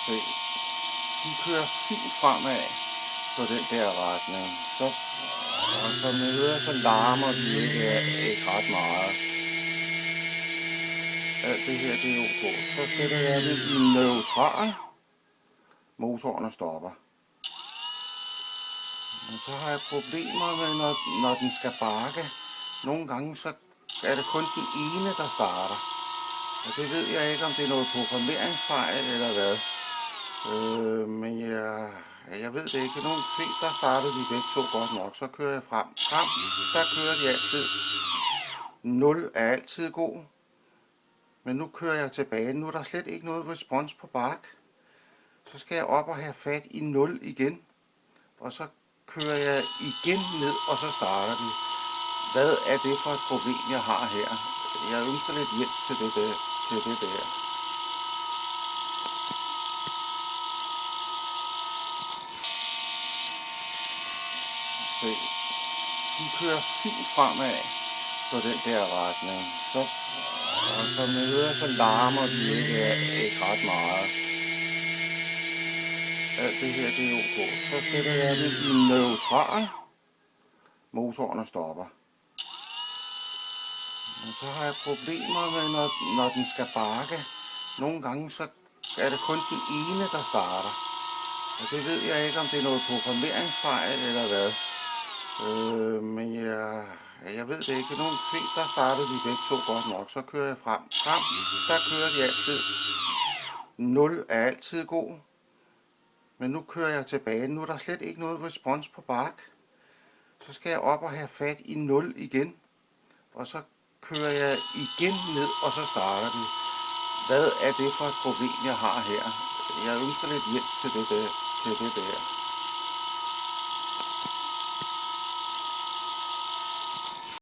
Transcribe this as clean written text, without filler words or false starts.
Se, de kører fint fremad på den der retning. Og som I hører, så larmer de ikke ret meget. Alt det her, det er ok. Så sætter jeg det i neutral. Motoren stopper. Men så har jeg problemer med, når den skal bakke. Nogle gange så er det kun den ene, der starter. Og det ved jeg ikke, om det er noget programmeringsfejl eller hvad. Men jeg ved det ikke. Nogle se, der startede de begge to godt nok. Så kører jeg frem. Der kører de altid. 0 er altid god. Men nu kører jeg tilbage. Nu er der slet ikke noget respons på bak. Så skal jeg op og have fat i 0 igen. Og så kører jeg igen ned, og så starter de. Hvad er det for et problem, jeg har her? Jeg ønsker lidt hjælp til det der. Se, de kører fint fremad på den der retning. Og som I hører, så larmer de ikke ret meget. Alt det her, det er ok. Så sætter jeg det i neutral. Motoren stopper. Men så har jeg problemer med, når den skal bakke. Nogle gange så er det kun den ene, der starter. Og det ved jeg ikke, om det er noget programmeringsfejl eller hvad. Men jeg ved det ikke. Nogle se, der startede de begge to godt nok. Så kører jeg frem. Der kører de altid. 0 er altid god. Men nu kører jeg tilbage. Nu er der slet ikke noget respons på bak. Så skal jeg op og have fat i 0 igen. Og så kører jeg igen ned, og så starter de. Hvad er det for et problem, jeg har her? Jeg ønsker lidt hjælp til det der.